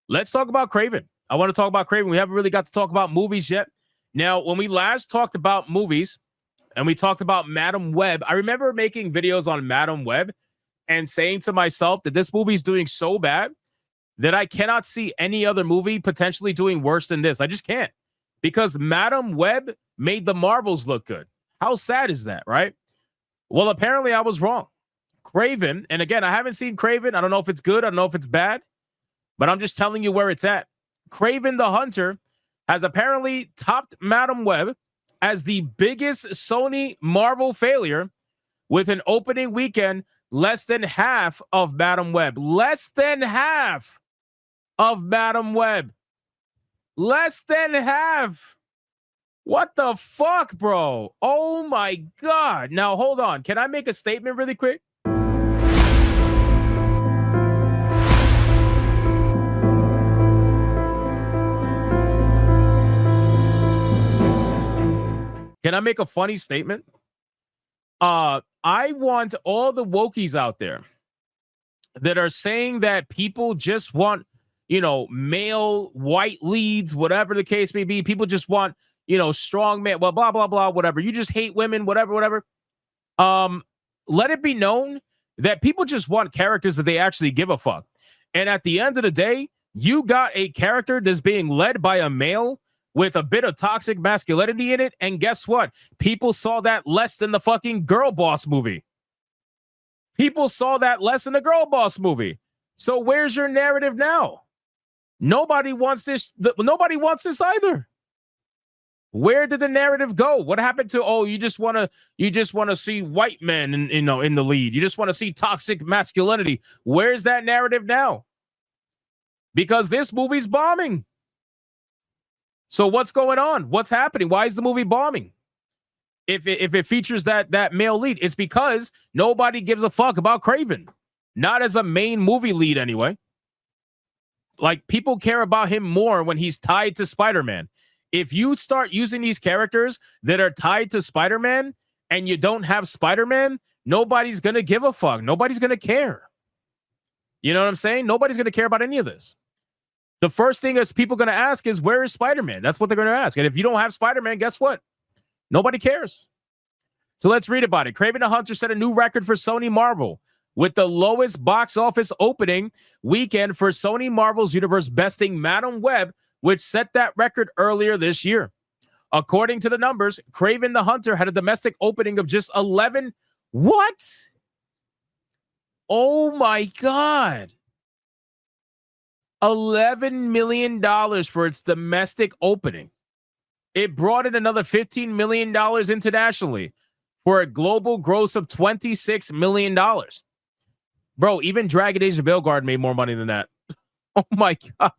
let's talk about Kraven. I want to talk about Kraven. We haven't really got to talk about movies yet. Now, when we last talked about movies and we talked about Madam Web, I remember making videos on Madam Web and saying to myself that this movie's doing so bad that I cannot see any other movie potentially doing worse than this. I just can't, because Madam Web made the Marvels look good. How sad is that, right? Well, apparently I was wrong. Kraven, and again, I haven't seen Kraven. I don't know if it's good. I don't know if it's bad, but I'm just telling you where it's at. Kraven the Hunter has apparently topped Madam Web as the biggest Sony Marvel failure, with an opening weekend less than half of Madam Web. Less than half of Madam Web. Less than half. What the fuck, bro? Oh my God. Now, hold on. Can I make a statement really quick? Can I make a funny statement? I want all the wokies out there that are saying that people just want, male white leads, whatever the case may be. People just want, strong man, well, blah, blah, blah, whatever. You just hate women, whatever. Let it be known that people just want characters that they actually give a fuck. And at the end of the day, you got a character that's being led by a male with a bit of toxic masculinity in it. And guess what? People saw that less than the fucking Girl Boss movie. People saw that less than the Girl Boss movie. So where's your narrative now? Nobody wants this. Nobody wants this either. Where did the narrative go? What happened to, you just want to see white men in the lead. You just want to see toxic masculinity. Where's that narrative now? Because this movie's bombing. So what's going on? What's happening? Why is the movie bombing? If it features that male lead, it's because nobody gives a fuck about Kraven. Not as a main movie lead anyway. Like, people care about him more when he's tied to Spider-Man. If you start using these characters that are tied to Spider-Man and you don't have Spider-Man, nobody's going to give a fuck. Nobody's going to care. You know what I'm saying? Nobody's going to care about any of this. The first thing is people going to ask is, where is Spider-Man? That's what they're going to ask. And if you don't have Spider-Man, guess what? Nobody cares. So let's read about it. Kraven the Hunter set a new record for Sony Marvel with the lowest box office opening weekend for Sony Marvel's universe, besting Madam Web, which set that record earlier this year. According to the numbers, Kraven the Hunter had a domestic opening of just 11. What? Oh my God. $11 million for its domestic opening. It brought in another $15 million internationally for a global gross of $26 million. Bro, even Dragon Age of Belgard made more money than that. Oh my God.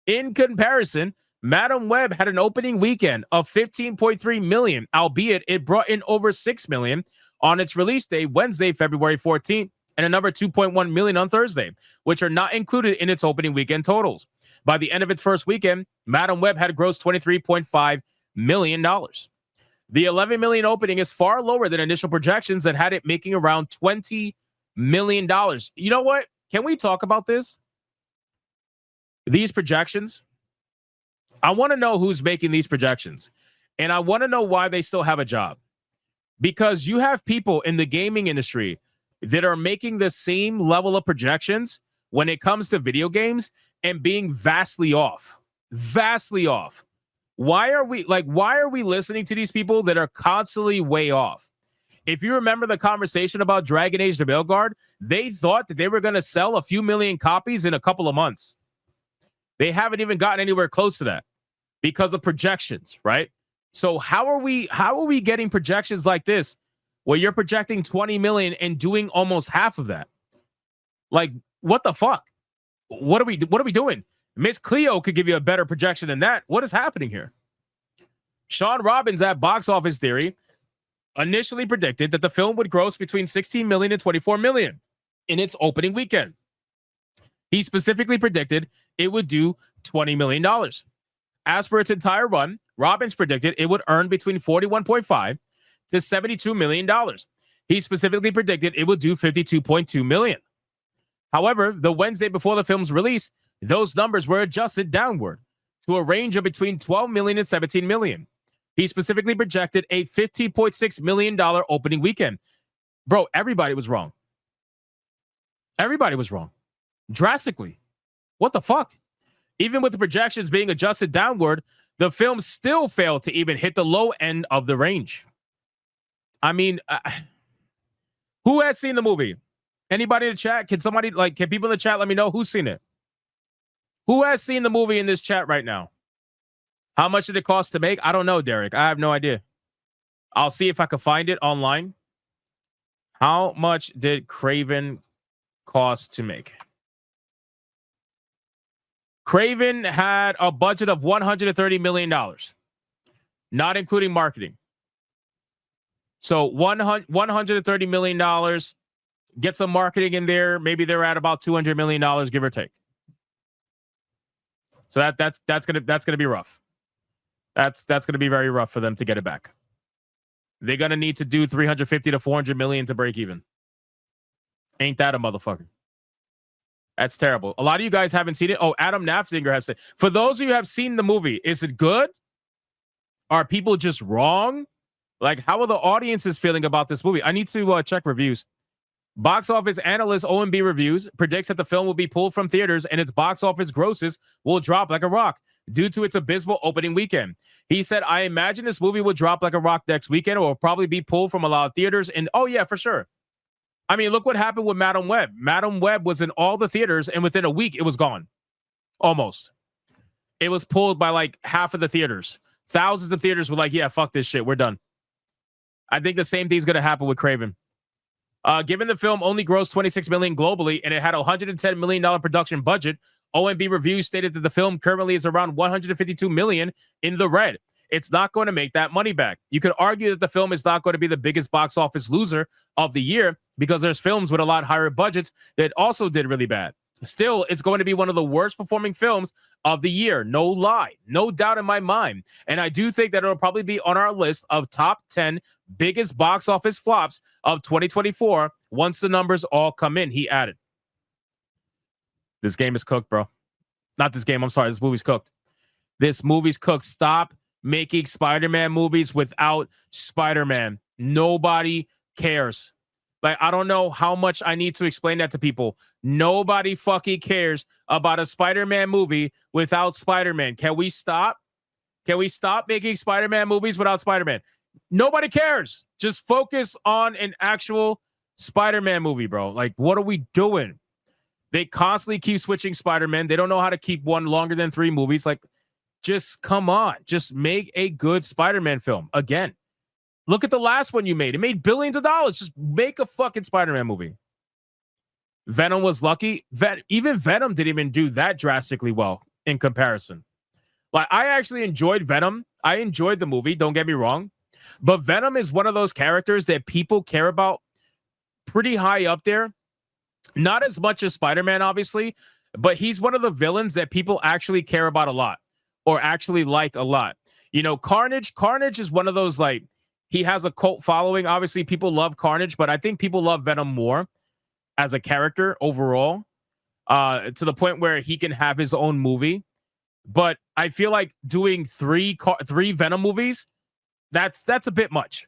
In comparison, Madam Web had an opening weekend of $15.3 million, albeit it brought in over $6 million on its release day, Wednesday, February 14th. And another $2.1 million on Thursday, which are not included in its opening weekend totals. By the end of its first weekend, Madam Web had grossed $23.5 million. The $11 million opening is far lower than initial projections that had it making around $20 million. You know what? Can we talk about this? These projections. I want to know who's making these projections. And I want to know why they still have a job. Because you have people in the gaming industry that are making the same level of projections when it comes to video games and being vastly off. Vastly off. Why are we listening to these people that are constantly way off? If you remember the conversation about Dragon Age the Belgard, they thought that they were going to sell a few million copies in a couple of months. They haven't even gotten anywhere close to that because of projections, right? So how are we getting projections like this where you're projecting 20 million and doing almost half of that? Like, what the fuck? What are we doing? Miss Cleo could give you a better projection than that. What is happening here? Sean Robbins at Box Office Theory initially predicted that the film would gross between 16 million and 24 million in its opening weekend. He specifically predicted it would do $20 million. As for its entire run, Robbins predicted it would earn between $41.5 to $72 million. He specifically predicted it would do $52.2 million. However, the Wednesday before the film's release, those numbers were adjusted downward to a range of between 12 million and 17 million. He specifically projected a $15.6 million opening weekend. Bro, everybody was wrong. Everybody was wrong. Drastically. What the fuck? Even with the projections being adjusted downward, the film still failed to even hit the low end of the range. I mean, who has seen the movie? Anybody in the chat? Can people in the chat let me know who's seen it? Who has seen the movie in this chat right now? How much did it cost to make? I don't know, Derek. I have no idea. I'll see if I can find it online. How much did Kraven cost to make? Kraven had a budget of $130 million, not including marketing. So $130 million, get some marketing in there. Maybe they're at about $200 million, give or take. So that's gonna be rough. That's gonna be very rough for them to get it back. They're gonna need to do 350 to 400 million to break even. Ain't that a motherfucker? That's terrible. A lot of you guys haven't seen it. Oh, Adam Nafzinger has said. For those of you who have seen the movie, is it good? Are people just wrong? Like, how are the audiences feeling about this movie? I need to check reviews. Box office analyst OMB Reviews predicts that the film will be pulled from theaters and its box office grosses will drop like a rock due to its abysmal opening weekend. He said, I imagine this movie will drop like a rock next weekend or will probably be pulled from a lot of theaters. And oh, yeah, for sure. I mean, look what happened with Madam Web. Madam Web was in all the theaters, and within a week, it was gone. Almost. It was pulled by like half of the theaters. Thousands of theaters were like, yeah, fuck this shit. We're done. I think the same thing's going to happen with Kraven. Given the film only grossed $26 million globally, and it had a $110 million production budget, OMB Reviews stated that the film currently is around $152 million in the red. It's not going to make that money back. You could argue that the film is not going to be the biggest box office loser of the year because there's films with a lot higher budgets that also did really bad. Still, it's going to be one of the worst performing films of the year. No lie. No doubt in my mind. And I do think that it'll probably be on our list of top 10 biggest box office flops of 2024 once the numbers all come in, he added. This game is cooked, bro. Not this game. I'm sorry. This movie's cooked. This movie's cooked. Stop making Spider-Man movies without Spider-Man. Nobody cares. Like, I don't know how much I need to explain that to people. Nobody fucking cares about a Spider-Man movie without Spider-Man. Can we stop? Can we stop making Spider-Man movies without Spider-Man? Nobody cares. Just focus on an actual Spider-Man movie, bro. Like, what are we doing? They constantly keep switching Spider-Man. They don't know how to keep one longer than 3 movies. Like, just come on. Just make a good Spider-Man film. Again, look at the last one you made. It made billions of dollars. Just make a fucking Spider-Man movie. Venom was lucky. Even Venom didn't even do that drastically well in comparison. Like, I actually enjoyed Venom. I enjoyed the movie. Don't get me wrong. But Venom is one of those characters that people care about pretty high up there. Not as much as Spider-Man, obviously, but he's one of the villains that people actually care about a lot or actually like a lot. You know, Carnage is one of those, like, he has a cult following. Obviously, people love Carnage, but I think people love Venom more as a character overall, to the point where he can have his own movie. But I feel like doing three Venom movies, that's a bit much.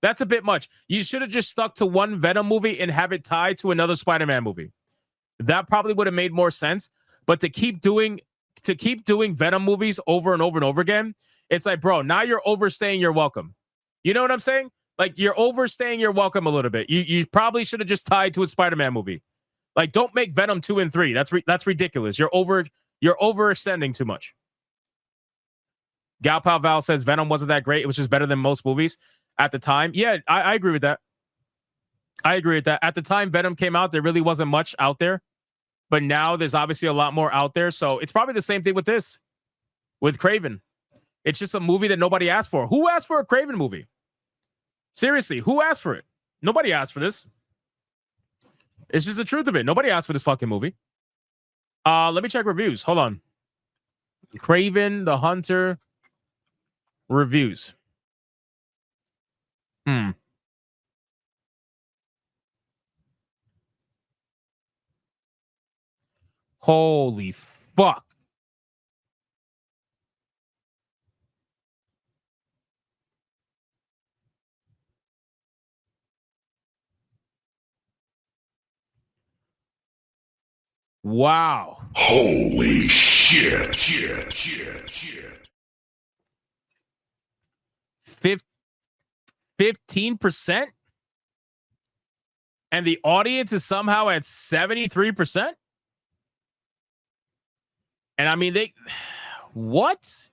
That's a bit much. You should have just stuck to one Venom movie and have it tied to another Spider-Man movie. That probably would have made more sense. But to keep doing Venom movies over and over and over again, it's like, bro, now you're overstaying your welcome. You know what I'm saying? Like, you're overstaying your welcome a little bit. You probably should have just tied to a Spider-Man movie. Like, don't make Venom 2 and 3. That's ridiculous. You're overextending too much. Gal Pal Val says Venom wasn't that great. It was just better than most movies at the time. Yeah, I agree with that. I agree with that. At the time Venom came out, there really wasn't much out there. But now there's obviously a lot more out there. So it's probably the same thing with this. With Kraven. It's just a movie that nobody asked for. Who asked for a Kraven movie? Seriously, who asked for it? Nobody asked for this. It's just the truth of it. Nobody asked for this fucking movie. Let me check reviews. Hold on. Kraven the Hunter reviews. Holy fuck. Wow. Holy shit. 15%? And the audience is somehow at 73%? And I mean, what?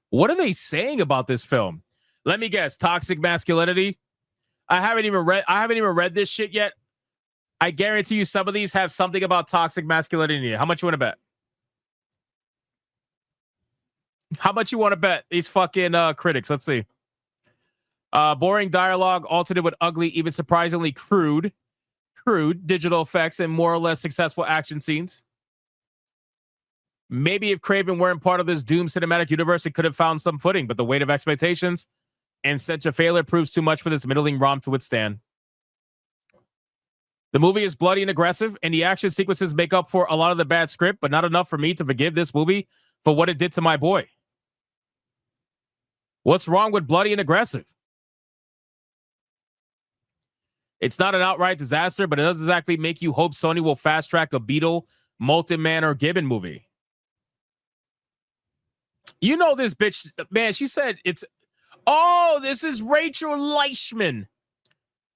What are they saying about this film? Let me guess. Toxic masculinity. I haven't even read this shit yet. I guarantee you some of these have something about toxic masculinity. How much you want to bet? How much you want to bet? These fucking critics. Let's see. Boring dialogue alternated with ugly, even surprisingly crude digital effects and more or less successful action scenes. Maybe if Kraven weren't part of this Doom cinematic universe, it could have found some footing, but the weight of expectations and such a failure proves too much for this middling romp to withstand. The movie is bloody and aggressive, and the action sequences make up for a lot of the bad script, but not enough for me to forgive this movie for what it did to my boy. What's wrong with bloody and aggressive? It's not an outright disaster, but it doesn't exactly make you hope Sony will fast track a Beetle, Molten Man, or Gibbon movie. You know this bitch, man, she said it's, oh, this is Rachel Leichman.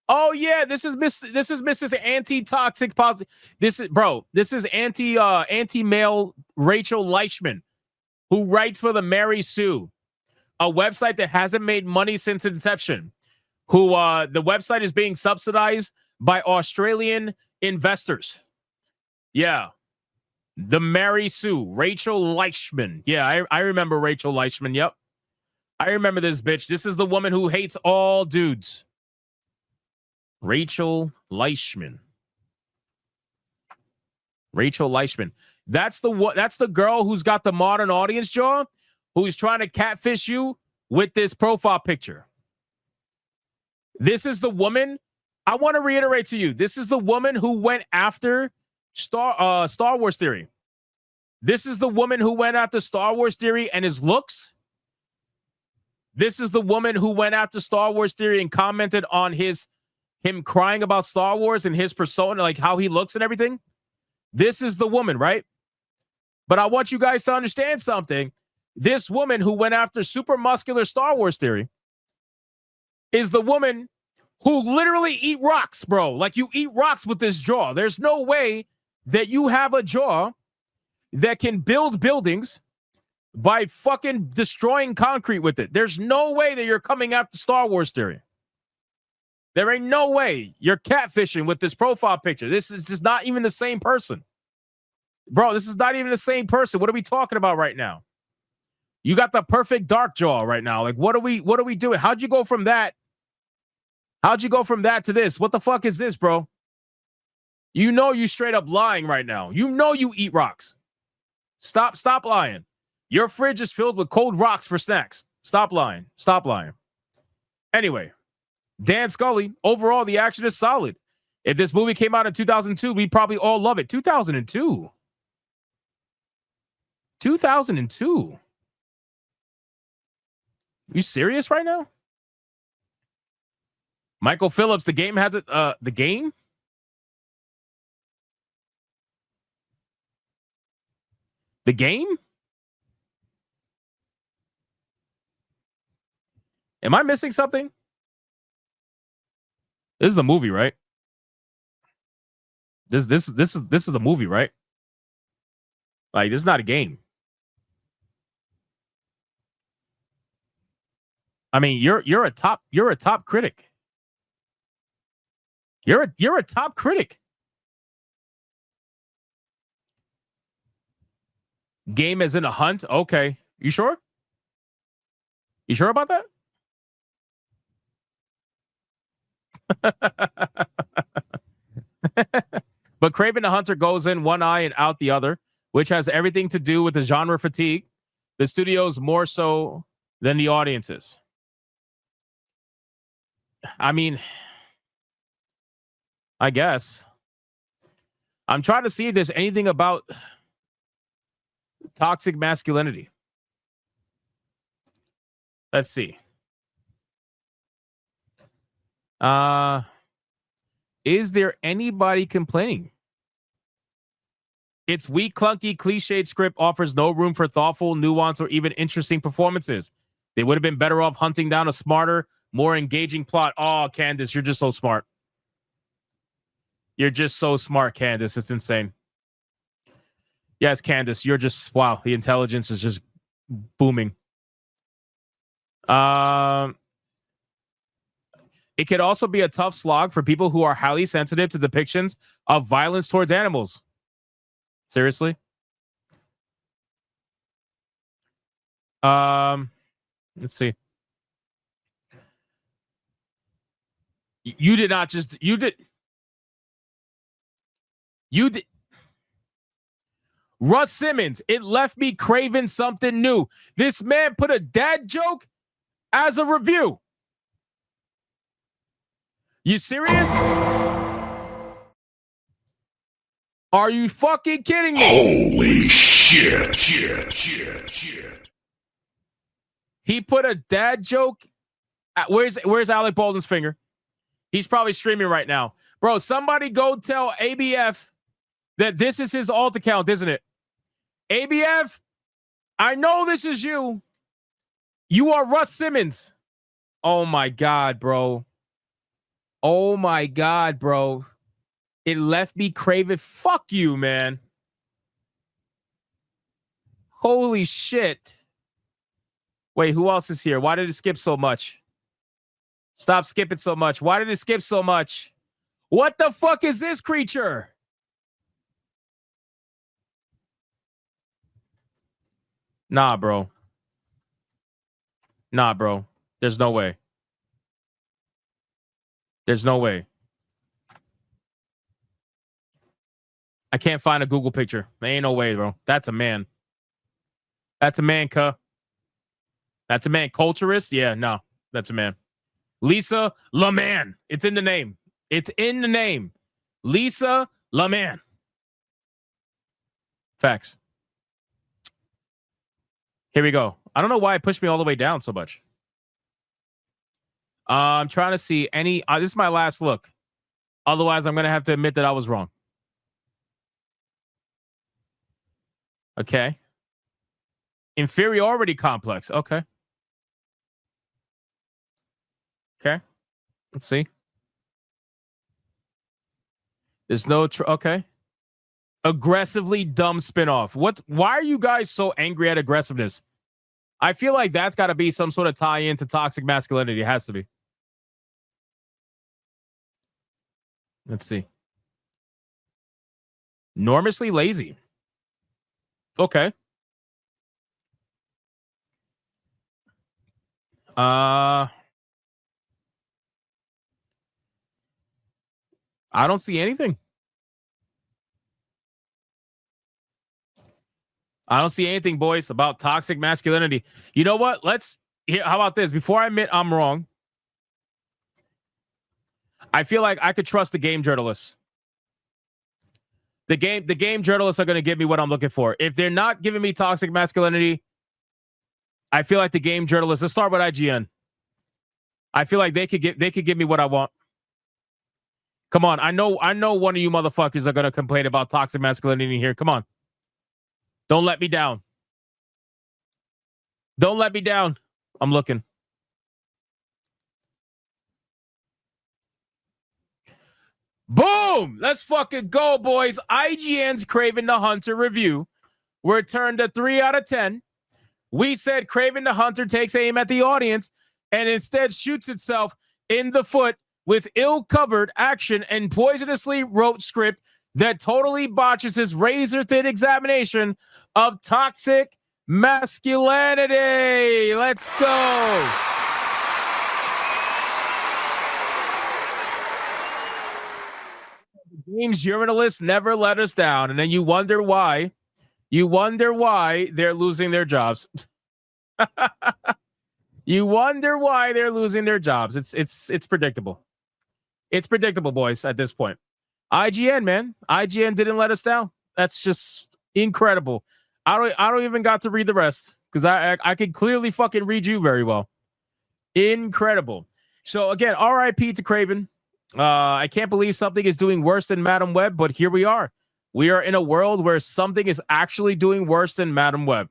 Oh yeah, this is Mrs. Anti-Toxic Positive. This is anti-male Rachel Leichman, who writes for the Mary Sue, a website that hasn't made money since inception. Who the website is being subsidized by Australian investors. Yeah. The Mary Sue, Rachel Leichman. Yeah, I remember Rachel Leichman. Yep. I remember this bitch. This is the woman who hates all dudes. Rachel Leichman. Rachel Leichman. That's the girl who's got the modern audience jaw, who's trying to catfish you with this profile picture. This is the woman. I want to reiterate to you. This is the woman who went after Star Wars Theory. This is the woman who went after Star Wars Theory and his looks. This is the woman who went after Star Wars Theory and commented on him crying about Star Wars and his persona, like how he looks and everything. This is the woman, right? But I want you guys to understand something. This woman who went after super muscular Star Wars Theory is the woman who literally eat rocks, bro. Like, you eat rocks with this jaw. There's no way that you have a jaw that can build buildings by fucking destroying concrete with it. There's no way that you're coming after Star Wars Theory. There ain't no way you're catfishing with this profile picture. This is just not even the same person. Bro, this is not even the same person. What are we talking about right now? You got the perfect dark jaw right now. Like, what are we doing? How'd you go from that? How'd you go from that to this? What the fuck is this, bro? You know you straight up lying right now. You know you eat rocks. Stop lying. Your fridge is filled with cold rocks for snacks. Stop lying. Stop lying. Anyway, Dan Scully, overall, the action is solid. If this movie came out in 2002, we'd probably all love it. 2002. 2002. You serious right now? Michael Phillips, the game has it. The game? The game? Am I missing something? This is a movie, right? This is a movie, right? Like, this is not a game. I mean, you're a top critic. You're a top critic. Game as in a hunt? Okay. You sure? You sure about that? But Kraven the Hunter goes in one eye and out the other, which has everything to do with the genre fatigue. The studios more so than the audiences. I mean, I guess. I'm trying to see if there's anything about toxic masculinity. Let's see. Is there anybody complaining? Its weak, clunky, cliched script offers no room for thoughtful, nuanced, or even interesting performances. They would have been better off hunting down a smarter, more engaging plot. Oh, Candace, you're just so smart. You're just so smart, Candace. It's insane. Yes, Candace, you're just, wow, the intelligence is just booming. It could also be a tough slog for people who are highly sensitive to depictions of violence towards animals. Seriously? Let's see. You did not just, you did. Russ Simmons, it left me craving something new. This man put a dad joke as a review. You serious? Are you fucking kidding me? Holy shit. He put a dad joke. Where's Alec Baldwin's finger? He's probably streaming right now. Bro, somebody go tell ABF that this is his alt account, isn't it? ABF, I know this is you. You are Russ Simmons. Oh my God, bro. Oh my God, bro. It left me craving. Fuck you, man. Holy shit. Wait, who else is here? Why did it skip so much? Stop skipping so much. Why did it skip so much? What the fuck is this creature? Nah, bro. Nah, bro. There's no way. There's no way. I can't find a Google picture. There ain't no way, bro. That's a man. That's a man, cuh. That's a man. Culturist? Yeah, no. That's a man. Lisa LeMan. It's in the name. It's in the name. Lisa LeMan. Facts. Here we go. I don't know why it pushed me all the way down so much. I'm trying to see any. This is my last look. Otherwise, I'm going to have to admit that I was wrong. Okay. Inferiority complex. Okay. Okay. Let's see. There's no. Okay. Aggressively dumb spinoff. Why are you guys so angry at aggressiveness? I feel like that's got to be some sort of tie-in to toxic masculinity. It has to be. Let's see. Enormously lazy. Okay. I don't see anything. I don't see anything, boys, about toxic masculinity. You know what? How about this? Before I admit I'm wrong, I feel like I could trust the game journalists. The game journalists are going to give me what I'm looking for. If they're not giving me toxic masculinity, I feel like the game journalists. Let's start with IGN. I feel like they could give me what I want. Come on, I know one of you motherfuckers are going to complain about toxic masculinity here. Come on. Don't let me down. Don't let me down. I'm looking. Boom! Let's fucking go, boys. IGN's Kraven the Hunter review returned a 3 out of 10. We said Kraven the Hunter takes aim at the audience and instead shoots itself in the foot with ill-covered action and poisonously wrote script that totally botches his razor-thin examination of toxic masculinity. Let's go. Games journalists never let us down, and then you wonder why. You wonder why they're losing their jobs. You wonder why they're losing their jobs. It's predictable. It's predictable, boys, at this point. IGN, man. IGN didn't let us down. That's just incredible. I don't even got to read the rest because I can clearly fucking read you very well. Incredible. So again, RIP to Kraven. I can't believe something is doing worse than Madam Web, but here we are. We are in a world where something is actually doing worse than Madam Web.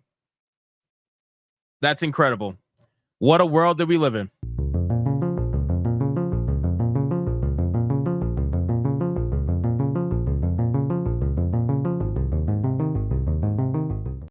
That's incredible. What a world that we live in.